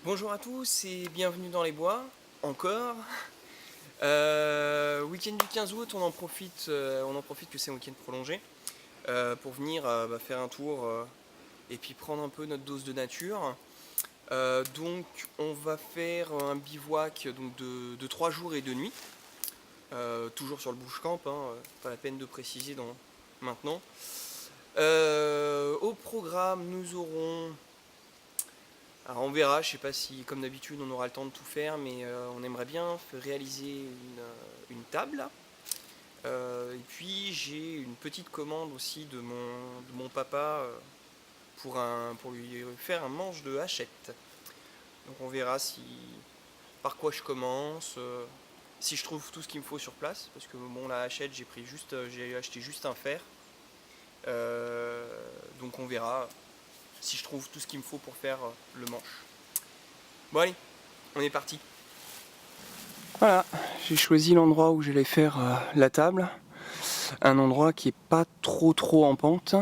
Bonjour à tous et bienvenue dans les bois, encore. Week-end du 15 août, on en profite que c'est un week-end prolongé pour venir faire un tour et puis prendre un peu notre dose de nature. Donc on va faire un bivouac donc, de 3 jours et 2 nuits, toujours sur le bush camp, hein, pas la peine de préciser maintenant. Au programme, nous aurons... Alors on verra, je sais pas si comme d'habitude on aura le temps de tout faire, mais on aimerait bien réaliser une table. Et puis j'ai une petite commande aussi de mon papa pour lui faire un manche de hachette. Donc on verra par quoi je commence, si je trouve tout ce qu'il me faut sur place, parce que bon la hachette j'ai acheté juste un fer. Donc on verra si je trouve tout ce qu'il me faut pour faire le manche. Bon allez, on est parti. Voilà, j'ai choisi l'endroit où j'allais faire la table. Un endroit qui est pas trop en pente.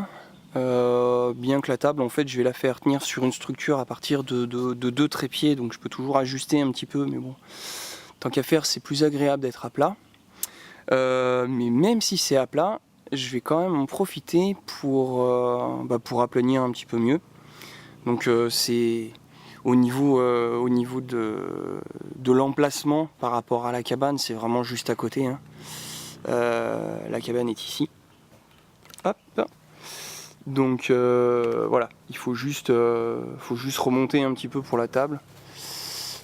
Bien que la table, en fait, je vais la faire tenir sur une structure à partir de 2 trépieds, donc je peux toujours ajuster un petit peu, mais bon, tant qu'à faire, c'est plus agréable d'être à plat. Mais même si c'est à plat, je vais quand même en profiter pour aplanir un petit peu mieux. Donc c'est au niveau de l'emplacement par rapport à la cabane, c'est vraiment juste à côté, hein. La cabane est ici. Hop. Donc voilà, il faut juste remonter un petit peu pour la table.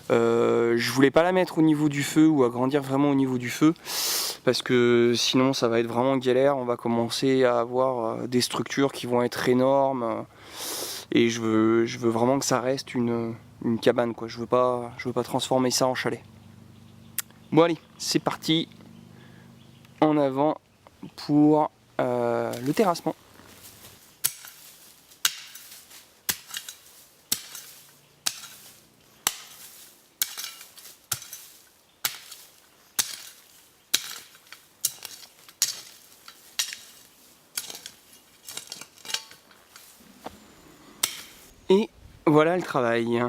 Je voulais pas la mettre au niveau du feu ou agrandir vraiment au niveau du feu parce que sinon ça va être vraiment galère. On va commencer à avoir des structures qui vont être énormes et je veux vraiment que ça reste une cabane, quoi. Je veux pas transformer ça en chalet. Bon allez, c'est parti. En avant pour le terrassement. Et voilà le travail.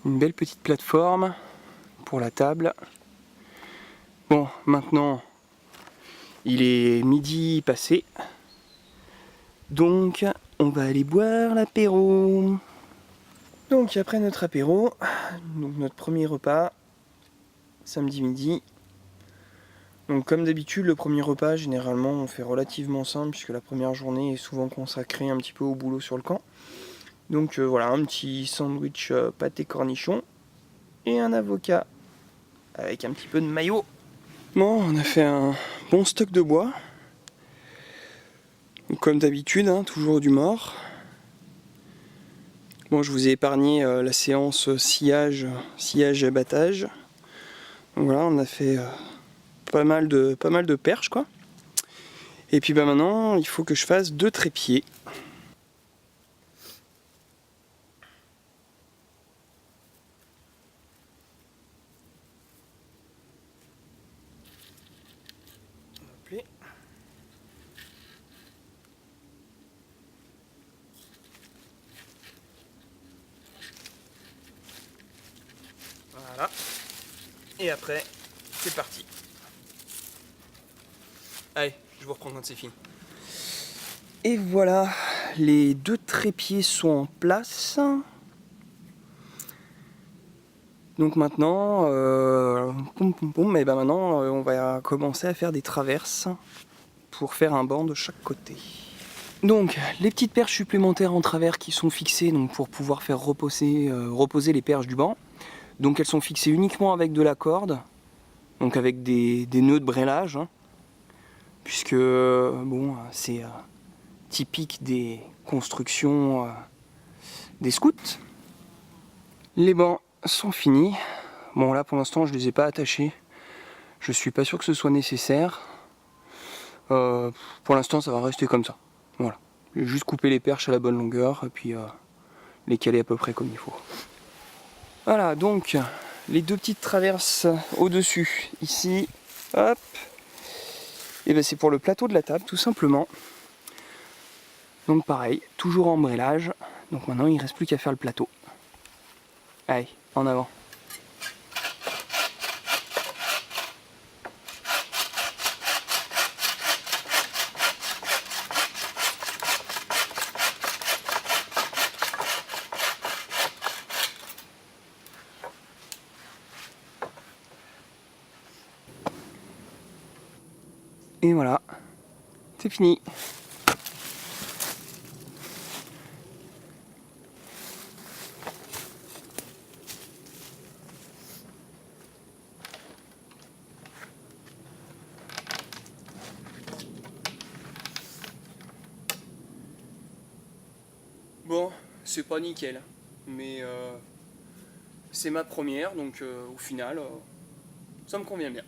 Une belle petite plateforme pour la table. Bon, maintenant, il est midi passé. Donc, on va aller boire l'apéro. Donc, après notre apéro, donc notre premier repas, samedi midi. Donc, comme d'habitude, le premier repas, généralement, on fait relativement simple, puisque la première journée est souvent consacrée un petit peu au boulot sur le camp. Donc, voilà, un petit sandwich pâté cornichon et un avocat avec un petit peu de mayo. Bon, on a fait un bon stock de bois. Comme d'habitude, hein, toujours du mort. Bon, je vous ai épargné la séance sciage et abattage. Donc voilà, on a fait pas mal de perches, quoi. Et puis maintenant, il faut que je fasse 2 trépieds. Voilà. Et après, c'est parti. Allez, je vous reprends quand c'est fini. Et voilà, les 2 trépieds sont en place. Donc maintenant, on va commencer à faire des traverses pour faire un banc de chaque côté. Donc les petites perches supplémentaires en travers qui sont fixées donc, pour pouvoir faire reposer les perches du banc. Donc elles sont fixées uniquement avec de la corde, donc avec des nœuds de brelage, hein, puisque bon, c'est typique des constructions des scouts. Les bancs sont finis. Bon là pour l'instant je les ai pas attachés. Je suis pas sûr que ce soit nécessaire. Pour l'instant ça va rester comme ça. Voilà. Je vais juste couper les perches à la bonne longueur et puis les caler à peu près comme il faut. Voilà, donc les 2 petites traverses au-dessus, ici, hop. Et bien c'est pour le plateau de la table tout simplement. Donc pareil, toujours en brelage. Donc maintenant il ne reste plus qu'à faire le plateau. Allez, en avant. Et voilà, c'est fini. Bon, c'est pas nickel, mais c'est ma première, donc au final, ça me convient bien.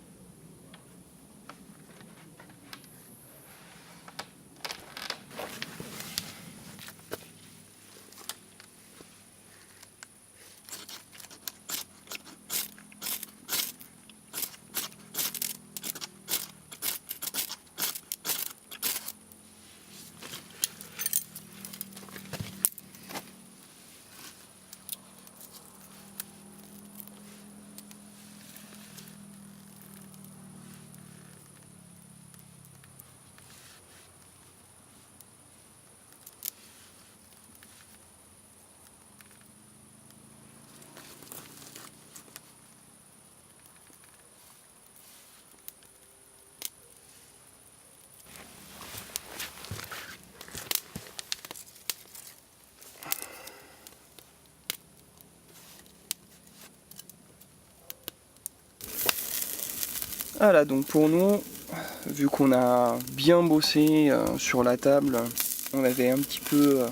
Voilà, donc pour nous, vu qu'on a bien bossé sur la table, on avait un petit peu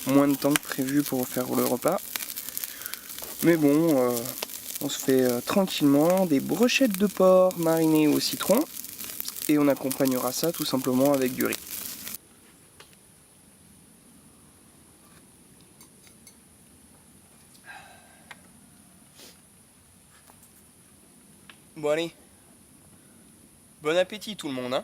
moins de temps que prévu pour faire le repas. Mais bon, on se fait tranquillement des brochettes de porc marinées au citron et on accompagnera ça tout simplement avec du riz. Bon allez, bon appétit tout le monde, hein.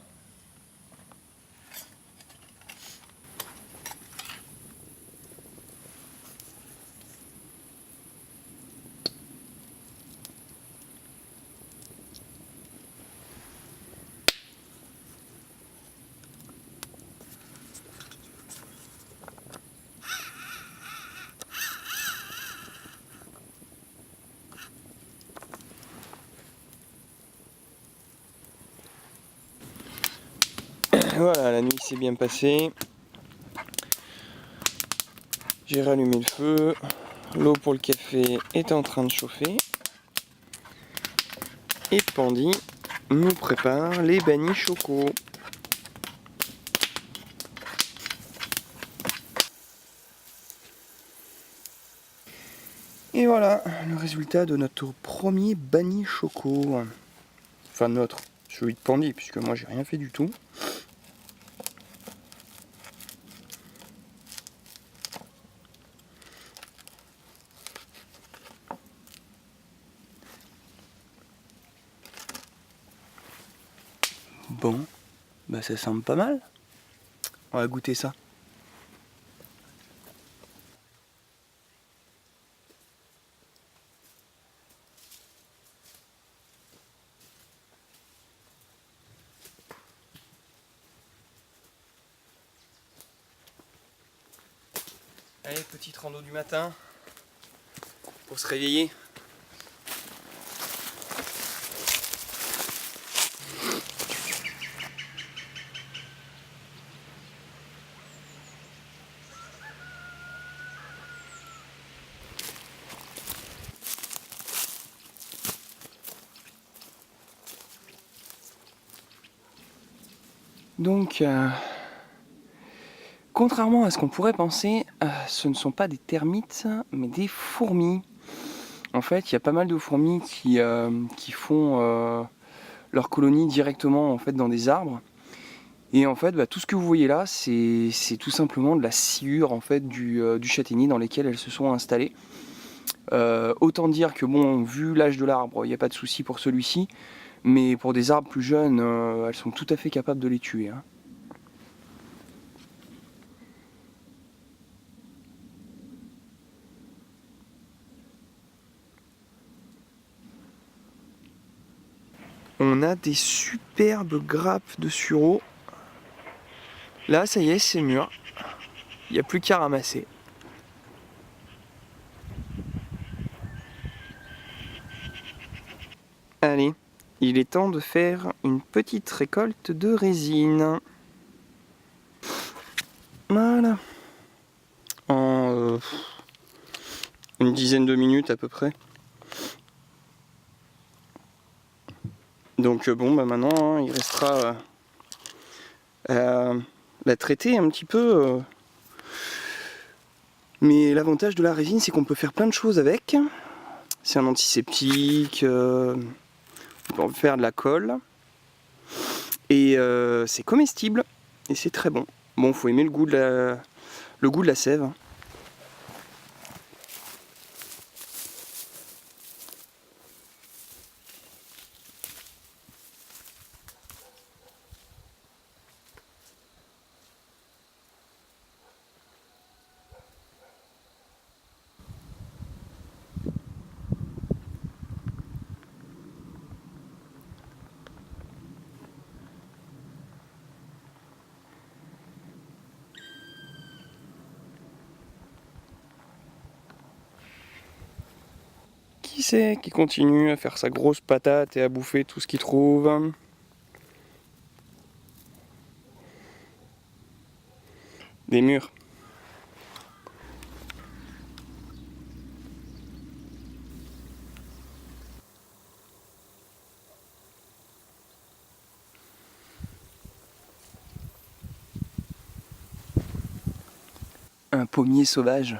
Voilà, la nuit s'est bien passée. J'ai rallumé le feu. L'eau pour le café est en train de chauffer. Et Pandy nous prépare les bannis choco. Et voilà le résultat de notre premier banni choco. Enfin notre, celui de Pandy, puisque moi j'ai rien fait du tout. Bon, bah ça semble pas mal. On va goûter ça. Allez, petite rando du matin pour se réveiller. Donc, contrairement à ce qu'on pourrait penser, ce ne sont pas des termites, mais des fourmis. En fait, il y a pas mal de fourmis qui font leur colonie directement en fait, dans des arbres. Et en fait, bah, tout ce que vous voyez là, c'est tout simplement de la sciure en fait, du châtaignier dans lesquelles elles se sont installées. Autant dire que bon, vu l'âge de l'arbre, il n'y a pas de souci pour celui-ci. Mais pour des arbres plus jeunes, elles sont tout à fait capables de les tuer, hein. On a des superbes grappes de sureau. Là, ça y est, c'est mûr. Il n'y a plus qu'à ramasser. Allez, il est temps de faire une petite récolte de résine. Voilà. En une dizaine de minutes à peu près. Donc bon, bah maintenant, hein, il restera la traiter un petit peu. Mais l'avantage de la résine, c'est qu'on peut faire plein de choses avec. C'est un antiseptique, on peut faire de la colle. Et c'est comestible. Et c'est très bon. Bon, faut aimer le goût de la sève. Qui c'est qui continue à faire sa grosse patate et à bouffer tout ce qu'il trouve? Des murs. Un pommier sauvage.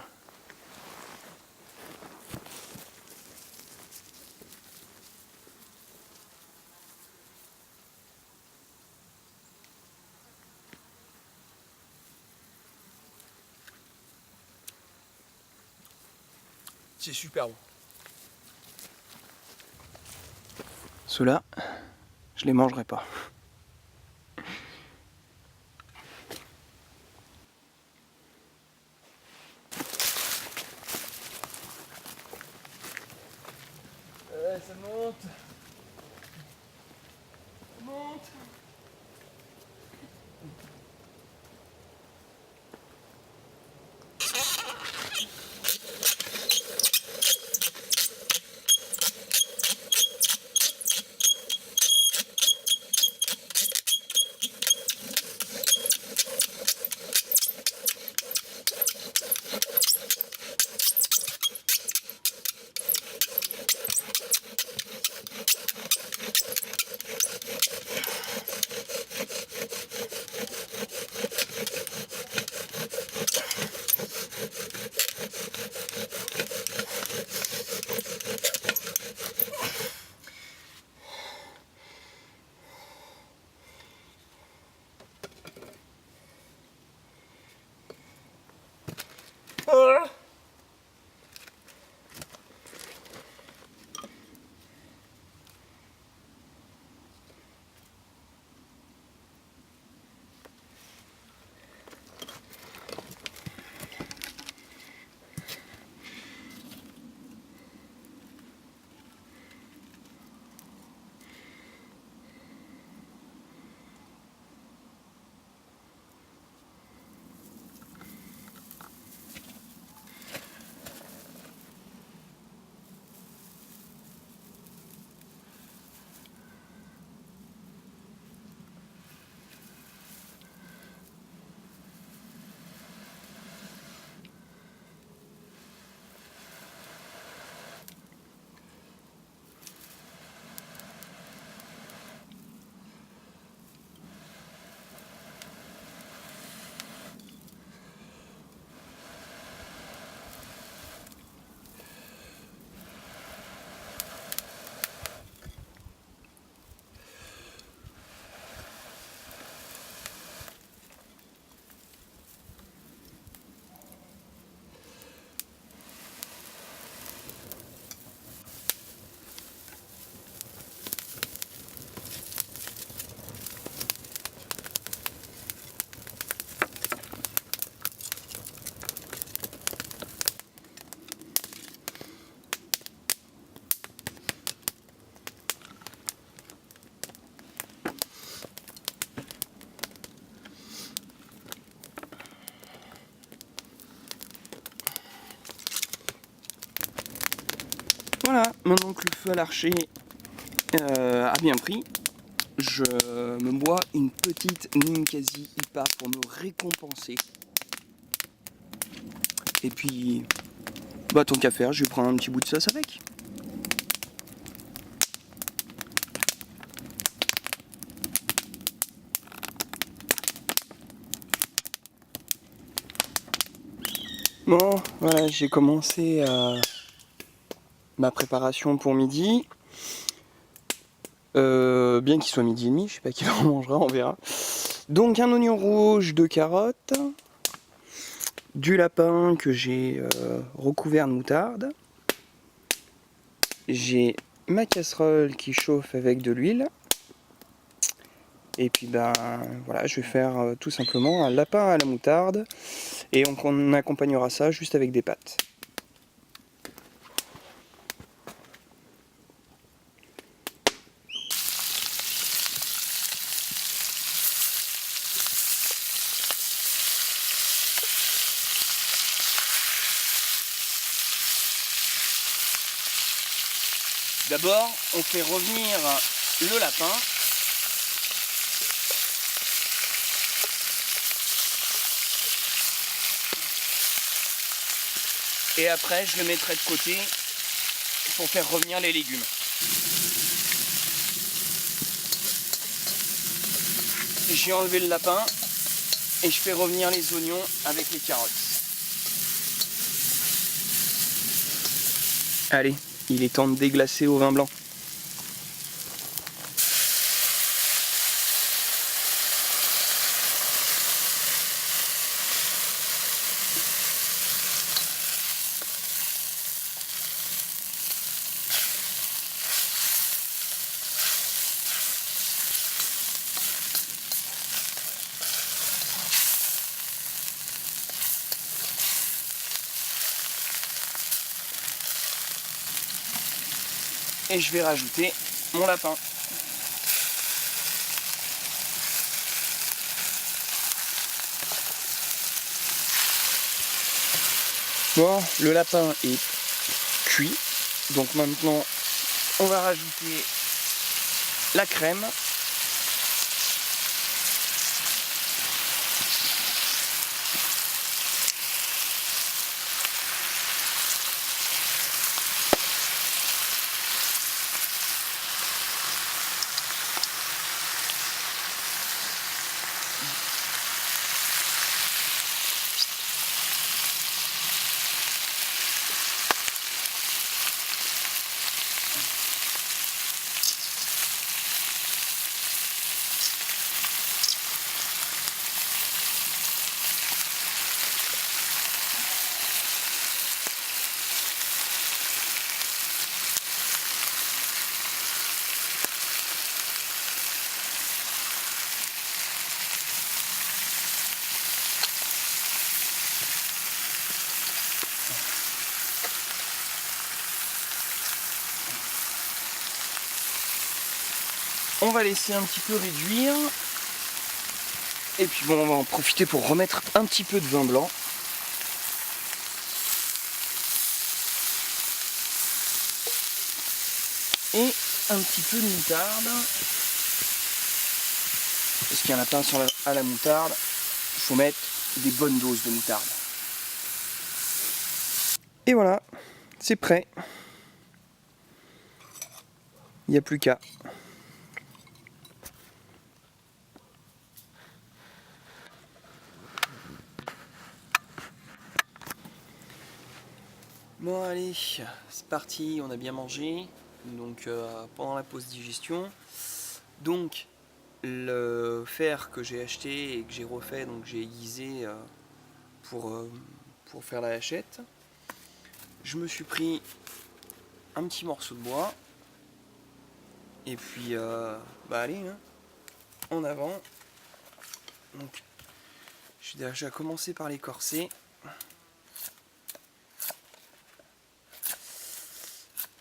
C'est super bon. Ceux-là, je les mangerai pas. Ça monte. Ça monte. maintenant que le feu à l'archer a bien pris, je me bois une petite Ninkasi IPA pour me récompenser. Et puis, bah tant qu'à faire, je vais prendre un petit bout de sauce avec. Bon, voilà, j'ai commencé ma préparation pour midi. Bien qu'il soit midi et demi, je sais pas qui en mangera, on verra. Donc un oignon rouge, 2 carottes, du lapin que j'ai recouvert de moutarde. J'ai ma casserole qui chauffe avec de l'huile. Et puis ben voilà, je vais faire tout simplement un lapin à la moutarde. Et on accompagnera ça juste avec des pâtes. D'abord, on fait revenir le lapin. Et après, je le mettrai de côté pour faire revenir les légumes. J'ai enlevé le lapin et je fais revenir les oignons avec les carottes. Allez, il est temps de déglacer au vin blanc. Et je vais rajouter mon lapin. Bon, le lapin est cuit. Donc maintenant, on va rajouter la crème. On va laisser un petit peu réduire. Et puis bon, on va en profiter pour remettre un petit peu de vin blanc. Et un petit peu de moutarde. Parce qu'il y a un lapin à la moutarde, il faut mettre des bonnes doses de moutarde. Et voilà, c'est prêt. Il n'y a plus qu'à. Bon allez, c'est parti, on a bien mangé, donc pendant la pause digestion. Donc le fer que j'ai acheté et que j'ai refait, donc j'ai aiguisé pour faire la hachette. Je me suis pris un petit morceau de bois. Et puis bah allez, hein, en avant. Donc je vais déjà commencer par l'écorcer.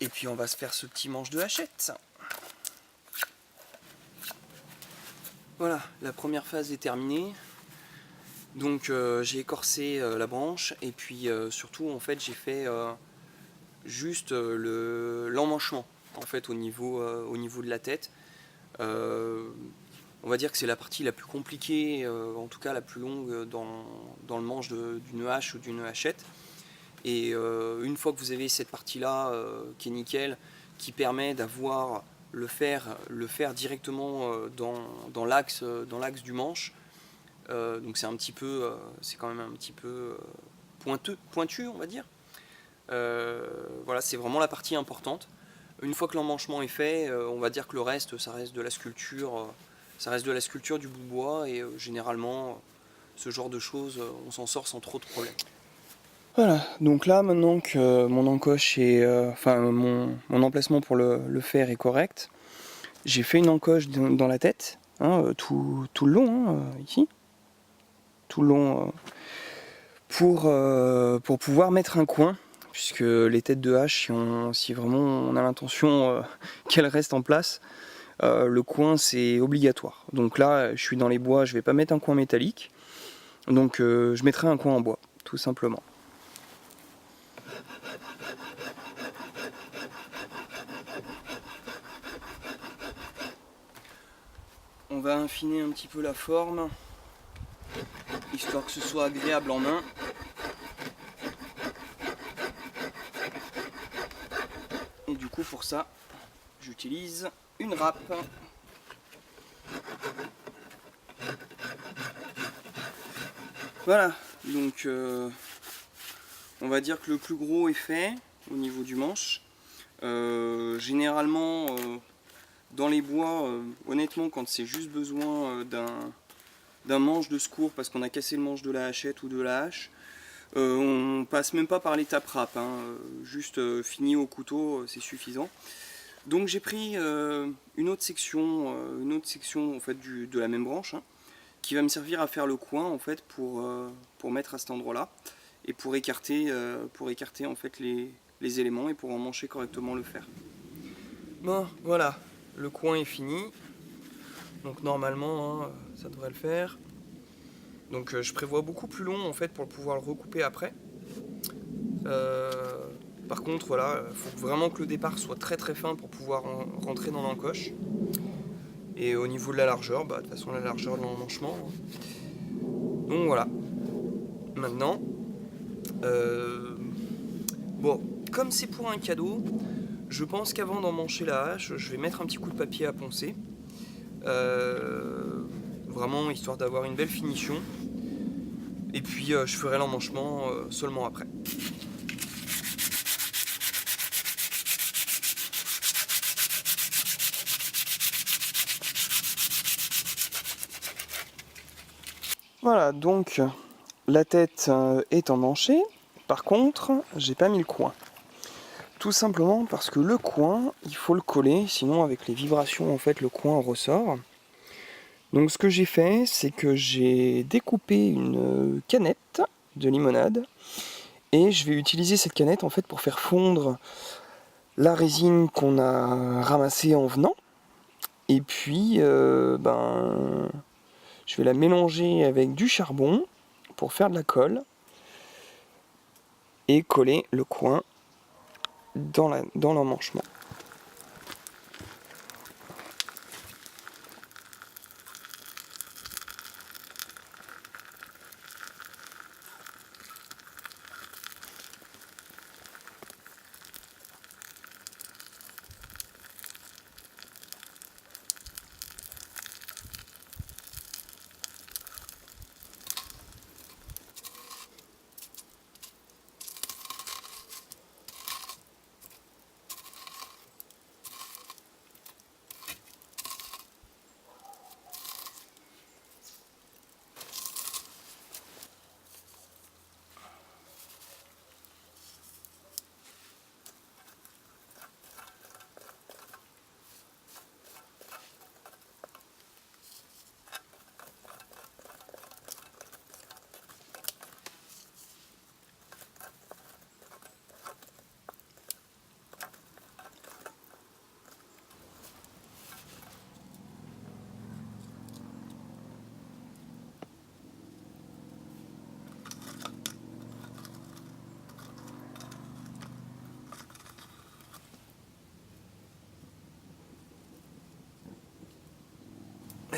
Et puis on va se faire ce petit manche de hachette. Voilà, la première phase est terminée. Donc j'ai écorcé la branche et puis surtout en fait j'ai fait juste l'emmanchement en fait au niveau de la tête. On va dire que c'est la partie la plus compliquée, en tout cas la plus longue dans le manche d'une hache ou d'une hachette. Et une fois que vous avez cette partie-là qui est nickel, qui permet d'avoir le fer directement dans l'axe du manche, donc c'est quand même un petit peu pointu, on va dire. Voilà, c'est vraiment la partie importante. Une fois que l'emmanchement est fait, on va dire que le reste, ça reste de la sculpture, du bout de bois, et généralement, ce genre de choses, on s'en sort sans trop de problèmes. Voilà, donc là maintenant que mon encoche est, mon emplacement pour le fer est correct, j'ai fait une encoche dans la tête, hein, tout le long, hein, ici, tout le long, pour pouvoir mettre un coin, puisque les têtes de hache, si vraiment on a l'intention qu'elles restent en place, le coin c'est obligatoire. Donc là, je suis dans les bois, je vais pas mettre un coin métallique, donc je mettrai un coin en bois, tout simplement. On va affiner un petit peu la forme, histoire que ce soit agréable en main. Et du coup pour ça, j'utilise une râpe. Voilà, donc on va dire que le plus gros est fait au niveau du manche. Généralement, dans les bois, honnêtement, quand c'est juste besoin d'un manche de secours parce qu'on a cassé le manche de la hachette ou de la hache, on passe même pas par l'étape râpe, hein, juste fini au couteau, c'est suffisant. Donc j'ai pris une autre section en fait, de la même branche, hein, qui va me servir à faire le coin en fait, pour mettre à cet endroit-là et pour écarter en fait, les éléments et pour emmancher correctement le fer. Bon, voilà, le coin est fini. Donc normalement, hein, ça devrait le faire. Donc je prévois beaucoup plus long en fait pour pouvoir le recouper après. Par contre, voilà, il faut vraiment que le départ soit très très fin pour pouvoir rentrer dans l'encoche. Et au niveau de la largeur, de toute façon la largeur de l'emmanchement. Donc voilà. Maintenant, bon, comme c'est pour un cadeau, je pense qu'avant d'emmancher la hache, je vais mettre un petit coup de papier à poncer. Vraiment histoire d'avoir une belle finition. Et puis je ferai l'emmanchement seulement après. Voilà, donc la tête est emmanchée. Par contre, j'ai pas mis le coin. Tout simplement parce que le coin, il faut le coller, sinon avec les vibrations, en fait, le coin ressort. Donc ce que j'ai fait, c'est que j'ai découpé une canette de limonade et je vais utiliser cette canette en fait pour faire fondre la résine qu'on a ramassée en venant. Et puis, je vais la mélanger avec du charbon pour faire de la colle et coller le coin dans l'emmanchement.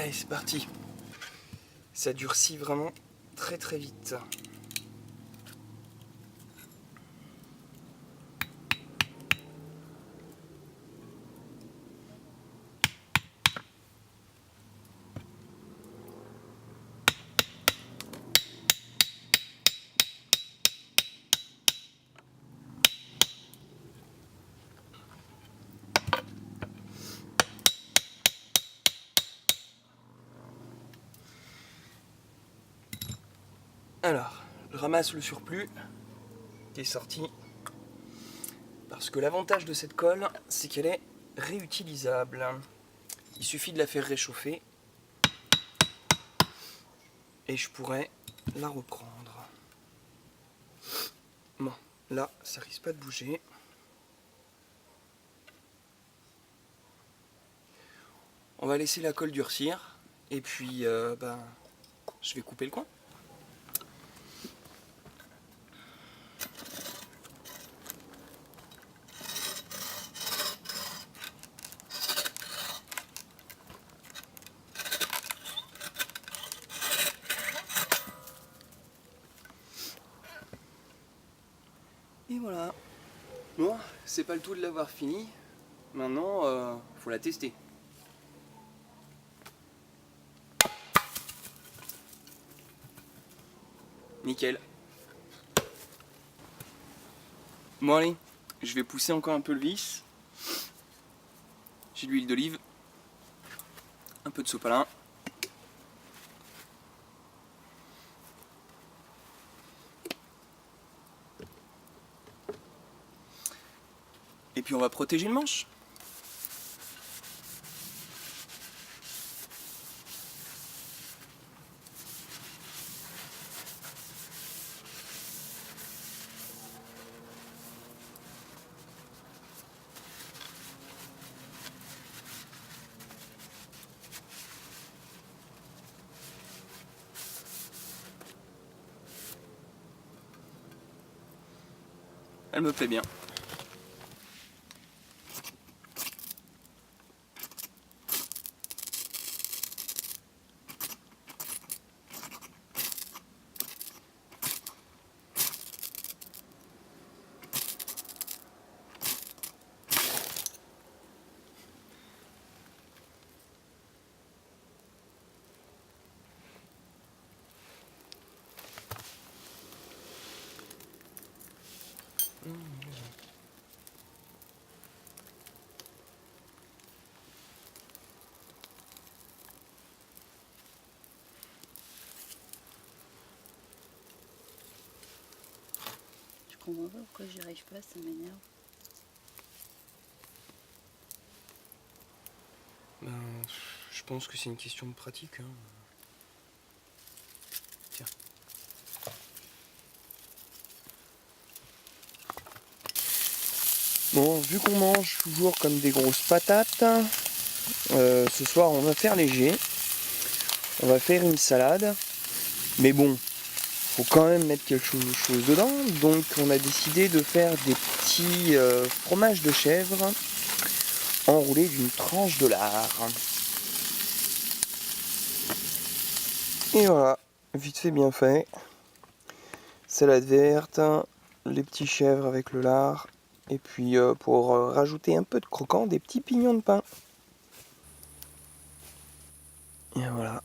Allez, c'est parti. Ça durcit vraiment très très vite. Alors, je ramasse le surplus qui est sorti. Parce que l'avantage de cette colle, c'est qu'elle est réutilisable. Il suffit de la faire réchauffer et je pourrais la reprendre. Bon, là, ça risque pas de bouger. On va laisser la colle durcir et puis je vais couper le coin. Et voilà. Bon, c'est pas le tout de l'avoir fini. Maintenant, faut la tester. Nickel. Bon allez, je vais pousser encore un peu le vis. J'ai de l'huile d'olive, un peu de sopalin. Et puis on va protéger le manche. Elle me plaît bien. Je comprends pas pourquoi j'y arrive pas, ça m'énerve. Je pense que c'est une question de pratique. Tiens. Bon, vu qu'on mange toujours comme des grosses patates, ce soir on va faire léger. On va faire une salade. Mais bon, faut quand même mettre quelque chose dedans. Donc on a décidé de faire des petits fromages de chèvre enroulés d'une tranche de lard. Et voilà, vite fait bien fait. Salade verte, les petits chèvres avec le lard. Et puis pour rajouter un peu de croquant, des petits pignons de pain. Et voilà.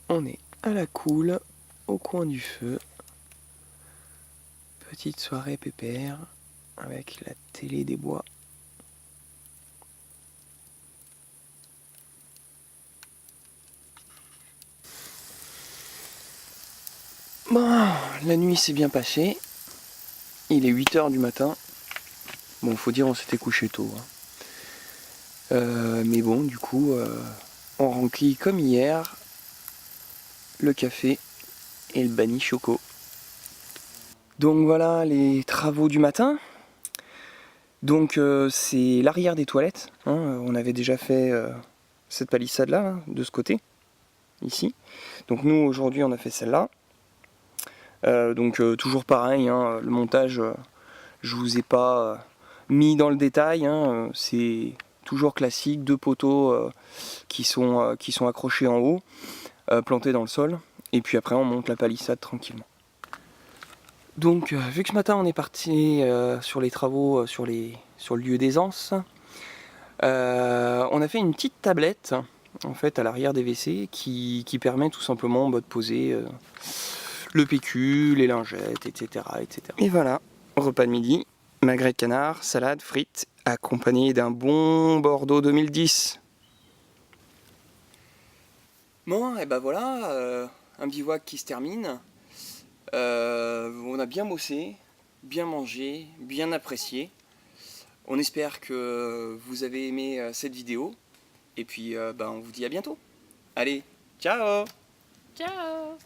On est à la cool, au coin du feu. Petite soirée pépère avec la télé des bois. Bon, la nuit s'est bien passée. Il est 8h du matin. Bon, faut dire on s'était couché tôt. Mais bon, du coup, on remplit comme hier le café et le bani choco. Donc voilà les travaux du matin. Donc c'est l'arrière des toilettes. On avait déjà fait cette palissade là, de ce côté, ici. Donc nous aujourd'hui on a fait celle-là. Donc toujours pareil, le montage, je vous ai pas mis dans le détail. C'est toujours classique, 2 poteaux qui sont accrochés en haut, plantés dans le sol, et puis après on monte la palissade tranquillement. Donc vu que ce matin on est parti sur les travaux sur le lieu d'aisance, on a fait une petite tablette en fait à l'arrière des WC qui permet tout simplement de poser le PQ, les lingettes, etc., etc. Et voilà, repas de midi, magret de canard, salade, frites, accompagné d'un bon Bordeaux 2010. Bon, et ben voilà, un bivouac qui se termine. On a bien bossé, bien mangé, bien apprécié. On espère que vous avez aimé cette vidéo. Et puis on vous dit à bientôt. Allez, ciao! Ciao!